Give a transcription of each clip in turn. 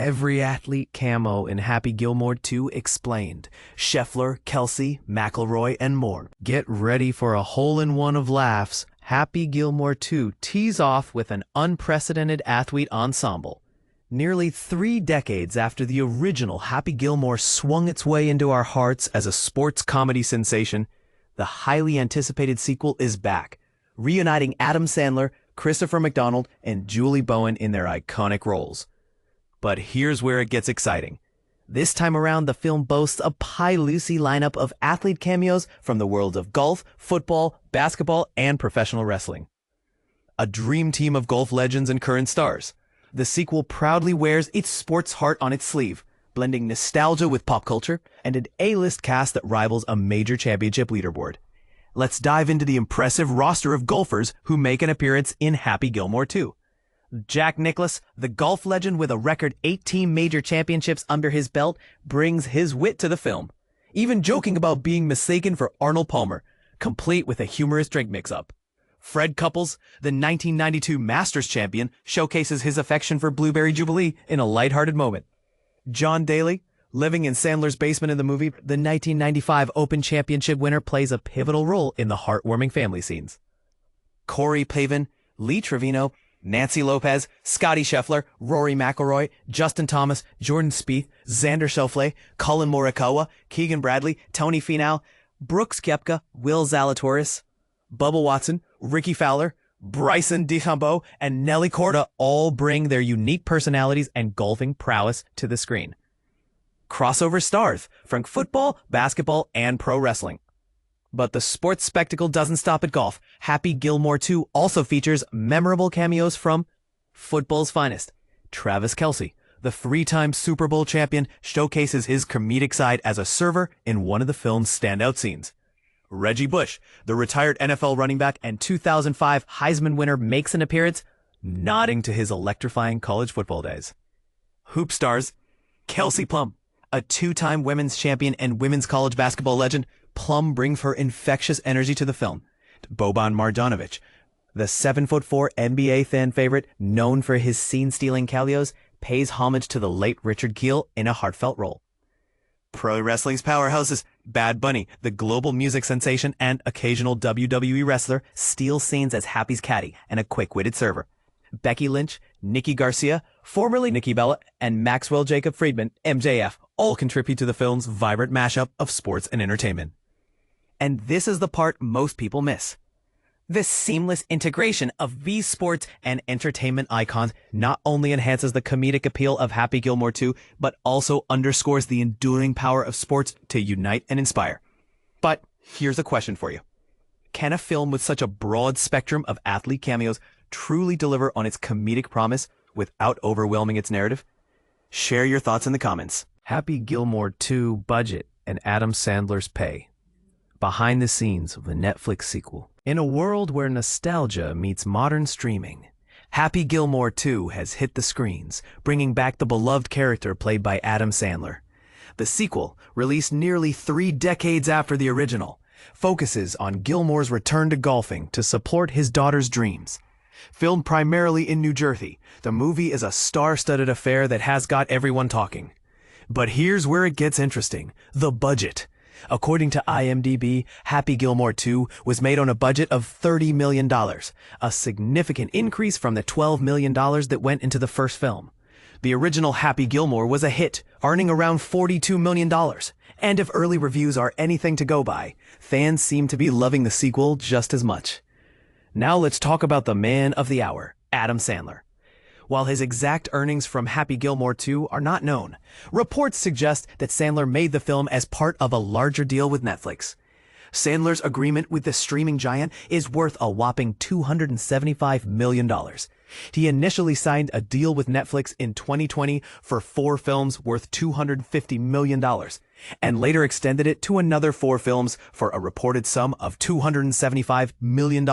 Every athlete camo in Happy Gilmore 2 explained. Scheffler, Kelce, McIlroy, and more. Get ready for a hole-in-one of laughs. Happy Gilmore 2 tees off with an unprecedented athlete ensemble. Nearly 3 decades after the original Happy Gilmore swung its way into our hearts as a sports comedy sensation, the highly anticipated sequel is back, reuniting Adam Sandler, Christopher McDonald, and Julie Bowen in their iconic roles. But here's where it gets exciting. This time around, the film boasts a pie-Lucy lineup of athlete cameos from the worlds of golf, football, basketball, and professional wrestling. A dream team of golf legends and current stars. The sequel proudly wears its sports heart on its sleeve, blending nostalgia with pop culture and an A-list cast that rivals a major championship leaderboard. Let's dive into the impressive roster of golfers who make an appearance in Happy Gilmore 2. Jack Nicklaus, the golf legend with a record 18 major championships under his belt, brings his wit to the film, even joking about being mistaken for Arnold Palmer, complete with a humorous drink mix-up. Fred Couples, the 1992 Masters champion, showcases his affection for Blueberry Jubilee in a lighthearted moment. John Daly, living in Sandler's basement in the movie, the 1995 Open Championship winner, plays a pivotal role in the heartwarming family scenes. Corey Pavin, Lee Trevino, Nancy Lopez, Scotty Scheffler, Rory McIlroy, Justin Thomas, Jordan Spieth, Xander Schauffele, Colin Morikawa, Keegan Bradley, Tony Finau, Brooks Koepka, Will Zalatoris, Bubba Watson, Ricky Fowler, Bryson DeChambeau, and Nelly Korda all bring their unique personalities and golfing prowess to the screen. Crossover stars from football, basketball, and pro wrestling. But the sports spectacle doesn't stop at golf. Happy Gilmore 2 also features memorable cameos from football's finest. Travis Kelce, the 3-time Super Bowl champion, showcases his comedic side as a server in one of the film's standout scenes. Reggie Bush, the retired NFL running back and 2005 Heisman winner, makes an appearance, nodding to his electrifying college football days. Hoop stars, Kelsey Plum, a 2-time women's champion and women's college basketball legend. Plum brings her infectious energy to the film. Boban Marjanovic, the 7'4" NBA fan favorite known for his scene-stealing cameos, pays homage to the late Richard Kiel in a heartfelt role. Pro wrestling's powerhouses, Bad Bunny, the global music sensation and occasional WWE wrestler, steals scenes as Happy's caddy and a quick-witted server. Becky Lynch, Nikki Garcia, formerly Nikki Bella, and Maxwell Jacob Friedman, MJF, all contribute to the film's vibrant mashup of sports and entertainment. And this is the part most people miss. This seamless integration of these sports and entertainment icons not only enhances the comedic appeal of Happy Gilmore 2, but also underscores the enduring power of sports to unite and inspire. But here's a question for you. Can a film with such a broad spectrum of athlete cameos truly deliver on its comedic promise without overwhelming its narrative? Share your thoughts in the comments. Happy Gilmore 2 budget and Adam Sandler's pay. Behind the scenes of the Netflix sequel. In a world where nostalgia meets modern streaming, Happy Gilmore 2 has hit the screens, bringing back the beloved character played by Adam Sandler. The sequel, released nearly 3 decades after the original, focuses on Gilmore's return to golfing to support his daughter's dreams. Filmed primarily in New Jersey, the movie is a star-studded affair that has got everyone talking. But here's where it gets interesting: the budget. According to IMDb, Happy Gilmore 2 was made on a budget of $30 million, a significant increase from the $12 million that went into the first film. The original Happy Gilmore was a hit, earning around $42 million. And if early reviews are anything to go by, fans seem to be loving the sequel just as much. Now let's talk about the man of the hour, Adam Sandler. While his exact earnings from Happy Gilmore 2 are not known, reports suggest that Sandler made the film as part of a larger deal with Netflix. Sandler's agreement with the streaming giant is worth a whopping $275 million. He initially signed a deal with Netflix in 2020 for 4 films worth $250 million, and later extended it to another 4 films for a reported sum of $275 million.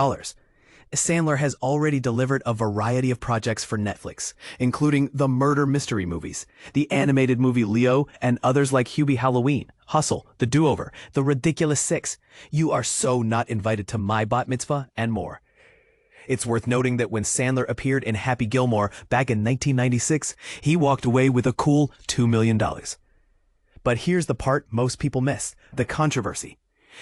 Sandler has already delivered a variety of projects for Netflix, including the murder mystery movies, the animated movie Leo, and others like Hubie Halloween, Hustle, The Do-Over, The Ridiculous Six, You Are So Not Invited to My Bat Mitzvah, and more. It's worth noting that when Sandler appeared in Happy Gilmore back in 1996, he walked away with a cool $2 million. But here's the part most people miss, the controversy.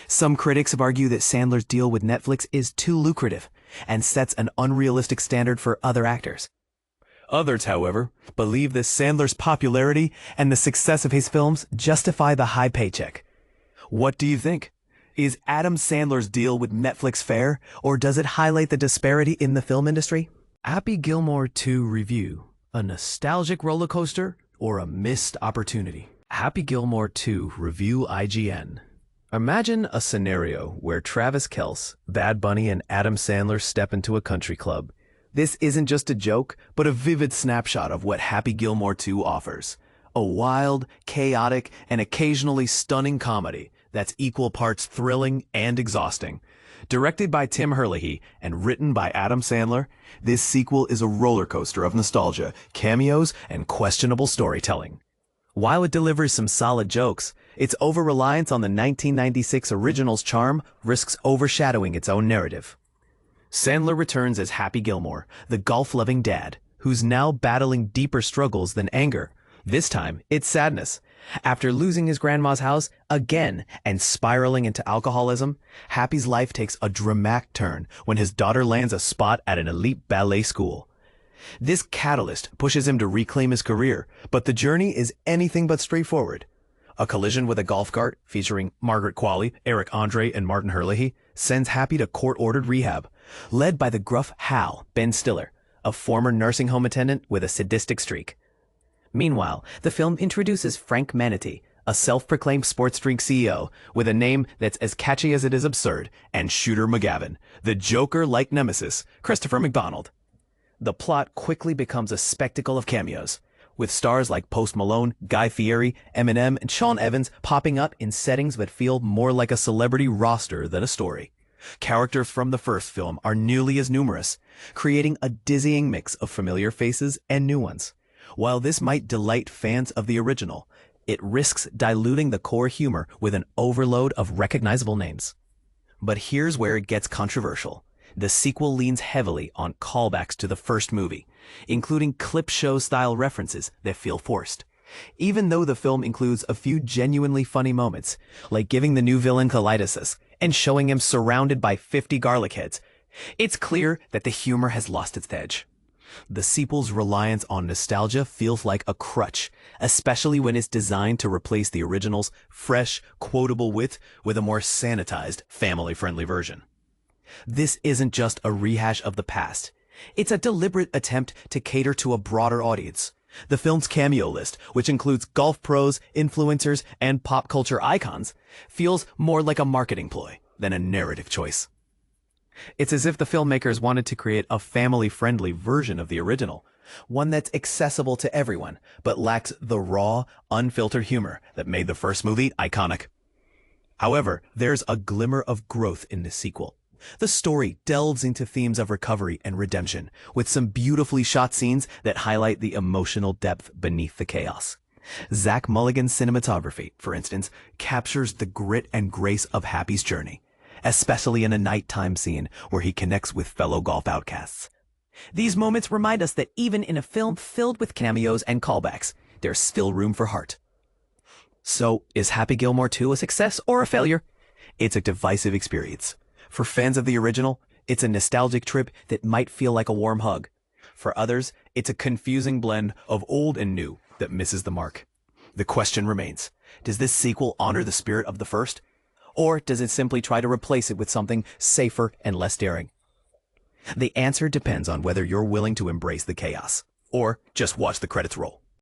Some critics have argued that Sandler's deal with Netflix is too lucrative and sets an unrealistic standard for other actors. Others, however, believe that Sandler's popularity and the success of his films justify the high paycheck. What do you think? Is Adam Sandler's deal with Netflix fair, or does it highlight the disparity in the film industry? Happy Gilmore 2 review: a nostalgic roller coaster or a missed opportunity? Happy Gilmore 2 review IGN. Imagine a scenario where Travis Kelce, Bad Bunny, and Adam Sandler step into a country club. This isn't just a joke, but a vivid snapshot of what Happy Gilmore 2 offers. A wild, chaotic, and occasionally stunning comedy that's equal parts thrilling and exhausting. Directed by Tim Herlihy and written by Adam Sandler, this sequel is a roller coaster of nostalgia, cameos, and questionable storytelling. While it delivers some solid jokes, its over-reliance on the 1996 original's charm risks overshadowing its own narrative. Sandler returns as Happy Gilmore, the golf-loving dad, who's now battling deeper struggles than anger. This time, it's sadness. After losing his grandma's house again and spiraling into alcoholism, Happy's life takes a dramatic turn when his daughter lands a spot at an elite ballet school. This catalyst pushes him to reclaim his career, but the journey is anything but straightforward. A collision with a golf cart featuring Margaret Qualley, Eric Andre, and Martin Herlihy sends Happy to court-ordered rehab, led by the gruff Hal, Ben Stiller, a former nursing home attendant with a sadistic streak. Meanwhile, the film introduces Frank Manatee, a self-proclaimed sports drink CEO with a name that's as catchy as it is absurd, and Shooter McGavin, the Joker-like nemesis, Christopher McDonald. The plot quickly becomes a spectacle of cameos, with stars like Post Malone, Guy Fieri, Eminem, and Sean Evans popping up in settings that feel more like a celebrity roster than a story. Characters from the first film are nearly as numerous, creating a dizzying mix of familiar faces and new ones. While this might delight fans of the original, it risks diluting the core humor with an overload of recognizable names. But here's where it gets controversial. The sequel leans heavily on callbacks to the first movie, including clip show-style references that feel forced. Even though the film includes a few genuinely funny moments, like giving the new villain colitis and showing him surrounded by 50 garlic heads, it's clear that the humor has lost its edge. The sequel's reliance on nostalgia feels like a crutch, especially when it's designed to replace the original's fresh, quotable wit with a more sanitized, family-friendly version. This isn't just a rehash of the past. It's a deliberate attempt to cater to a broader audience. The film's cameo list, which includes golf pros, influencers, and pop culture icons, feels more like a marketing ploy than a narrative choice. It's as if the filmmakers wanted to create a family-friendly version of the original, one that's accessible to everyone, but lacks the raw, unfiltered humor that made the first movie iconic. However, there's a glimmer of growth in this sequel. The story delves into themes of recovery and redemption, with some beautifully shot scenes that highlight the emotional depth beneath the chaos. Zach Mulligan's cinematography, for instance, captures the grit and grace of Happy's journey, especially in a nighttime scene where he connects with fellow golf outcasts. These moments remind us that even in a film filled with cameos and callbacks, there's still room for heart. So, is Happy Gilmore 2 a success or a failure? It's a divisive experience. For fans of the original, it's a nostalgic trip that might feel like a warm hug. For others, it's a confusing blend of old and new that misses the mark. The question remains, does this sequel honor the spirit of the first? Or does it simply try to replace it with something safer and less daring? The answer depends on whether you're willing to embrace the chaos, or just watch the credits roll.